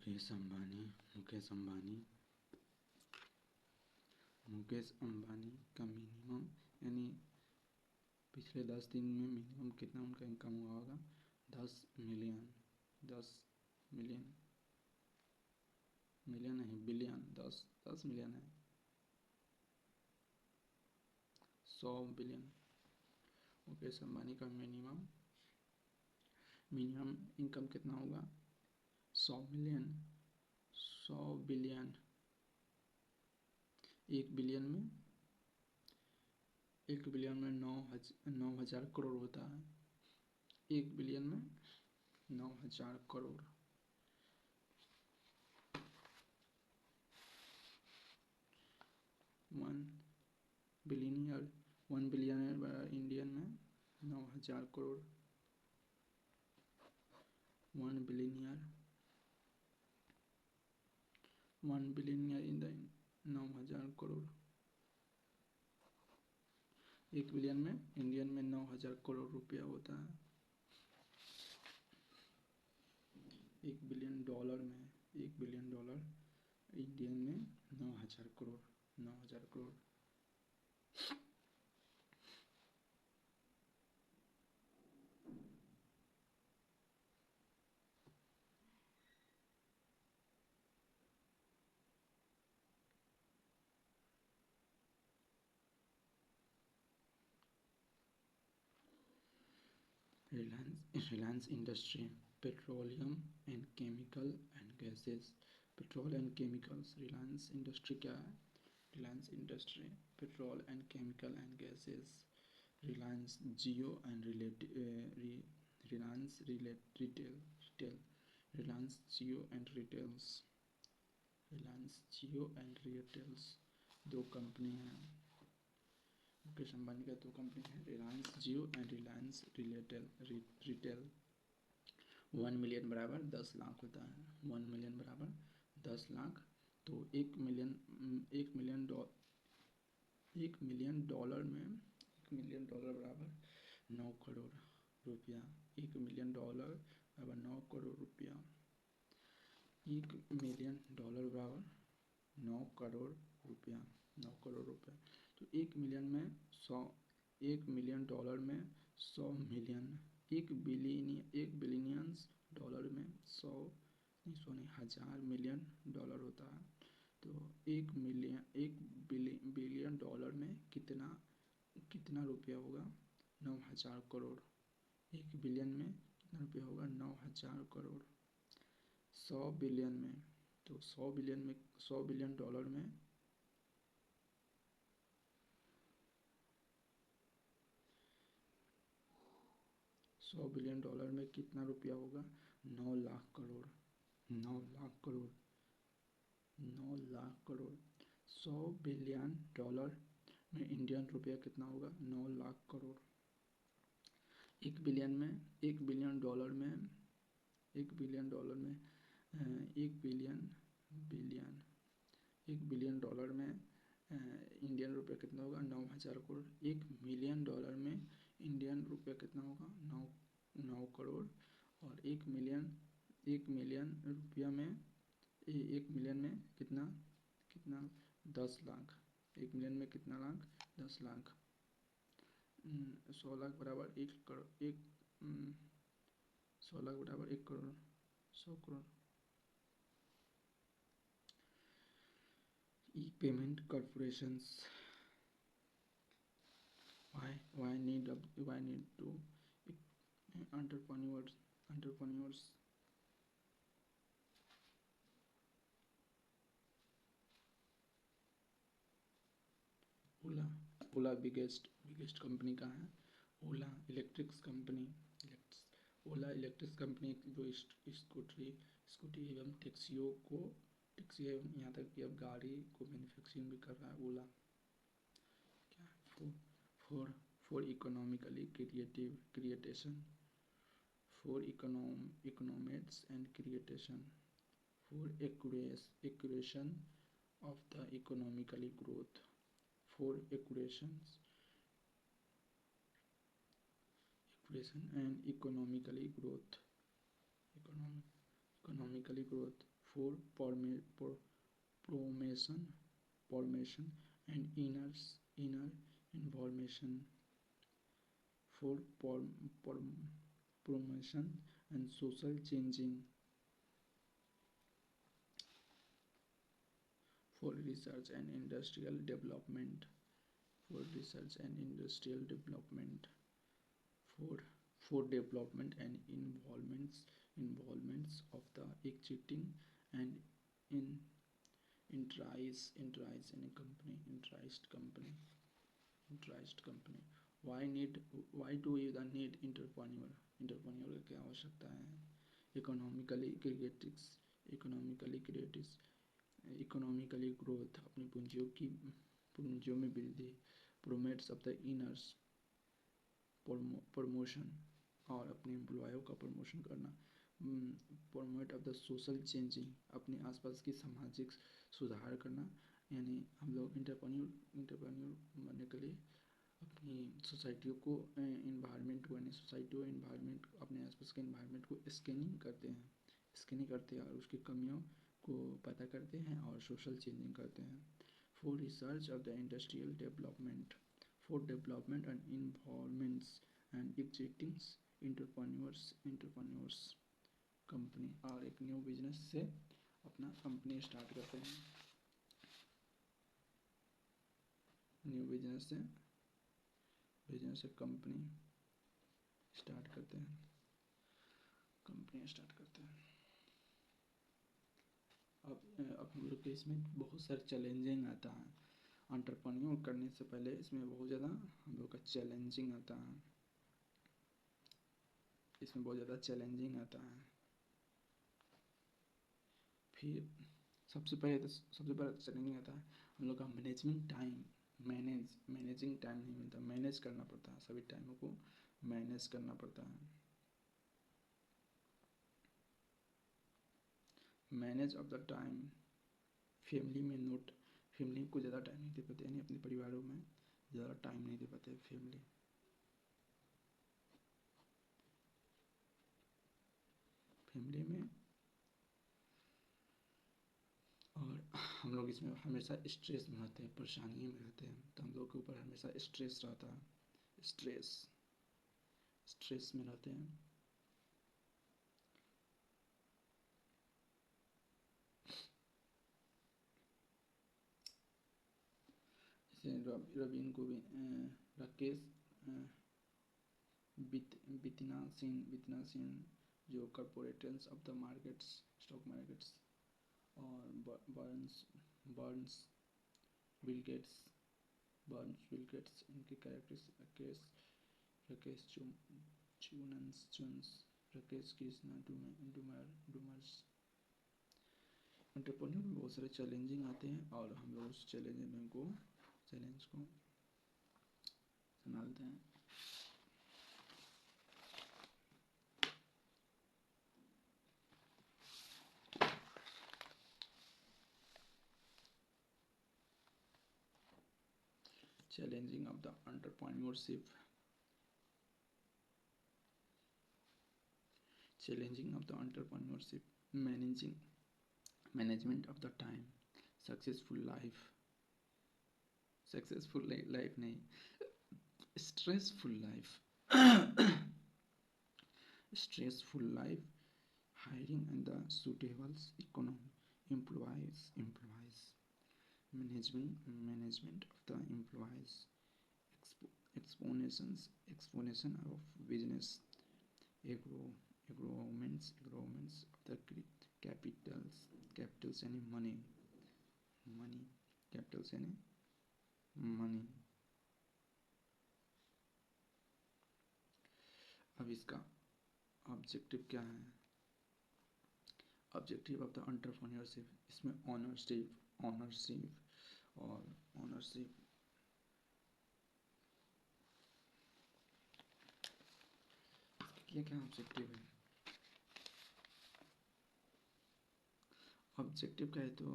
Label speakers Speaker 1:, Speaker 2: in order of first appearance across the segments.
Speaker 1: मुकेश अंबानी का मिनिमम यानी पिछले 10 दिन में मिनिमम कितना उनका इनकम हुआ होगा? 10 मिलियन नहीं बिलियन, 10 मिलियन है, 100 बिलियन। मुकेश अंबानी का मिनिमम इनकम कितना होगा? 100 मिलियन, 100 बिलियन। 1 बिलियन में 9,000 करोड़ होता है। 1 बिलियन में 9,000 करोड़। वन बिलियन इंडियन में 9,000 crore. 1 billionaire in the 9,000 crore. 1 billion में इंडियन में 9,000 करोड़ रुपया होता है। 1 बिलियन डॉलर इंडियन में 9,000 crore. Reliance Industry, petroleum and chemical and gases. Petrol and chemicals. Reliance industry क्या है? Reliance industry petrol and chemical and gases. Reliance Jio and Reliance retail. Reliance Jio and retails दो company हैं। मुकेश अंबानी का 2 कंपनी है, रिलायंस जियो एंड रिलायंस रिटेल। 1 मिलियन बराबर 10 लाख होता है। 1 मिलियन बराबर 10 लाख। तो 1 मिलियन डॉलर बराबर 9 करोड़ रुपया। 1 मिलियन डॉलर बराबर 9 करोड़ रुपया। 1 मिलियन डॉलर बराबर 9 करोड़ रुपया। तो 1 मिलियन में 100, 1 मिलियन डॉलर में 100 मिलियन, 1 बिलियंस डॉलर में 1,000 मिलियन डॉलर होता है। तो 1 बिलियन डॉलर में कितना रुपया होगा? 9,000 करोड़। 1 बिलियन में कितना रुपया होगा? 9,000 करोड़। 100 बिलियन में, तो 100 बिलियन डॉलर में 100 बिलियन डॉलर में कितना रुपया होगा? 9 लाख करोड़। 9 लाख करोड़। 100 बिलियन डॉलर में इंडियन रुपया कितना होगा? 9 लाख करोड़। 1 बिलियन डॉलर में 1 बिलियन डॉलर में इंडियन रुपया कितना होगा? 9,000 करोड़। 1 मिलियन डॉलर में इंडियन रुपया कितना होगा? 9 करोड़। और 1 मिलियन रुपया में 1 मिलियन में कितना 10 लाख। 1 मिलियन में कितना लाख? 10 लाख। 100 लाख बराबर 1 करोड़। 100 लाख बराबर 1 crore. 100 crore. E-payment corporations. Why need to entrepreneurs? Ola biggest company कहाँ है? ओला इलेक्ट्रिक्स कंपनी। ओला इलेक्ट्रिक्स कंपनी जो स्कूटी एवं टैक्सी एवं यहाँ तक कि अब गाड़ी को मैन्युफैक्चरिंग भी कर रहा है ओला। क्या है? For economically creation, for economics and creation, for acceleration of the economically growth, for acceleration and economically growth, for promotion and inner information, for promotion and social changing, for research and industrial development, for research and industrial development, for development and involvements of the existing and in interest in a company, interest company. Why do you the need entrepreneur? Entrepreneur की क्या आवश्यकता है? Economically creatives economically creatives economically growth, अपनी पूंजियों में वृद्धि, प्रोमेट्स of the inners promotion, और अपने एम्प्लॉयों का प्रमोशन करना, promote of the social changing, अपने आसपास की सामाजिक सुधार करना। यानी हम लोग इंटरप्रेन्योर बनने के लिए अपनी सोसाइटियों को इन्वायरमेंट को, यानी सोसाइटी और इन्वायरमेंट, अपने आसपास के इन्वायरमेंट को स्कैनिंग करते हैं और उसकी कमियों को पता करते हैं और सोशल चेंजिंग करते हैं। For research of the industrial development, for development and involvements and existing entrepreneurs company, और एक न्यू बिजनेस से अपना कंपनी स्टार्ट करते हैं, न्यू बिजनेस से कंपनी स्टार्ट करते हैं, अब हम लोग के इसमें बहुत सारे चैलेंजिंग आता है। एंटरप्रेन्योर करने से पहले इसमें बहुत ज़्यादा हम लोग का चैलेंजिंग आता है, इसमें बहुत ज़्यादा चैलेंजिंग आता है। फिर सबसे पहले चैलेंजिंग आता है हम लोग का मैनेजिंग टाइम, मैनेजिंग टाइम नहीं मिलता, मैनेज करना पड़ता है, सभी टाइमों को मैनेज करना पड़ता है। Manage of the time, family को ज़्यादा टाइम नहीं दे पाते, यानी अपने परिवारों में ज़्यादा टाइम नहीं दे पाते फैमिली में। और हम लोग इसमें हमेशा स्ट्रेस में रहते हैं, परेशानियों में रहते हैं, तो हम लोग के ऊपर हमेशा स्ट्रेस रहता है, स्ट्रेस में रहते हैं। जैसे रवीन को भी राकेश बितना सिंह जो corporators of the markets, stock markets, और बर्न्स बिल गेट्स, इनके कैरेक्टर्स राकेश चुन्स, राकेश कृष्णा डूमर्स। एंटरप्रेन्योर में बहुत सारे चैलेंजिंग आते हैं और हम लोग उस चैलेंज को संभालते हैं। Challenging of the entrepreneurship, management of the time, successful life नहीं, stressful life, hiring and the suitable employees, management of the employees, expansion of business, agreements of the capitals and money, capitals and money। अब इसका objective क्या है? Objective of the entrepreneurship, इसमें ownership क्या objective है? Objective का है तो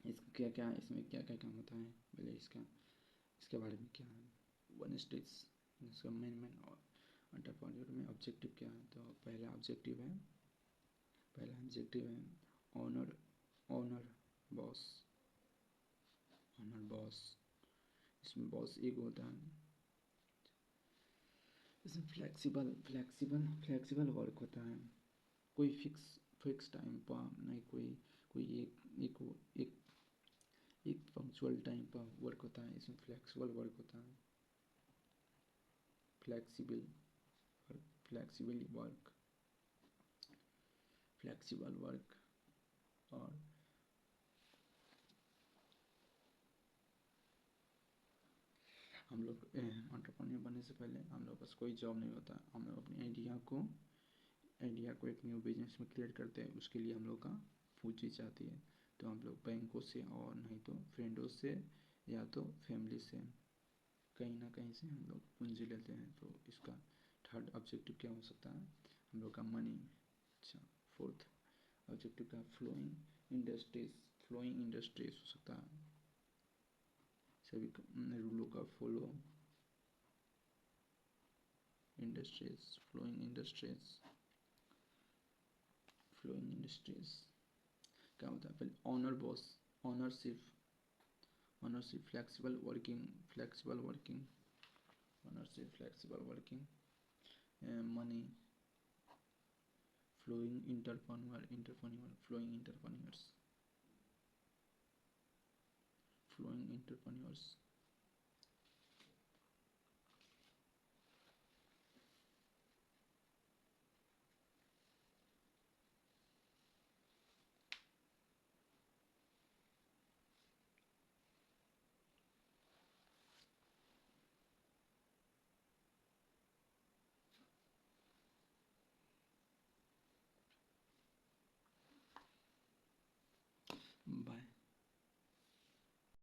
Speaker 1: इसका क्या इसमें क्या काम होता है, पहले इसके बारे में क्या है। 1 इसका मेन एंटरप्रेन्योर में ऑब्जेक्टिव क्या है? तो पहला ऑब्जेक्टिव है owner owner boss owner boss. इसमें बॉस एक होता है। इसमें फ्लेक्सिबल वर्क होता है। कोई फिक्स टाइम पर नहीं, कोई एक एक एक पंक्चुअल टाइम पर वर्क होता है। इसमें फ्लेक्सिबल वर्क होता है। Flexible flexible work flexible work. और हम लोग एंटरप्रेन्योर बनने से पहले हम लोग पास कोई जॉब नहीं होता। हम लोग अपने आइडिया को एक न्यू बिजनेस में क्रिएट करते हैं। उसके लिए हम लोग का पूंजी चाहती है। तो हम लोग बैंकों से और नहीं तो फ्रेंडों से या तो फैमिली से कहीं ना कहीं से हम लोग पूंजी लेते हैं। तो इसका थर्ड ऑब्जेक्टिव क्या हो सकता है? हम लोग का मनी। अच्छा, फोर्थ ऑब्जेक्टिव का फ्लोइंग इंडस्ट्रीज हो सकता है। सभी रूलों का फॉलो इंडस्ट्रीज फ्लोइंग इंडस्ट्रीज क्या होता है? पहले ownership flexible working money flowing entrepreneurs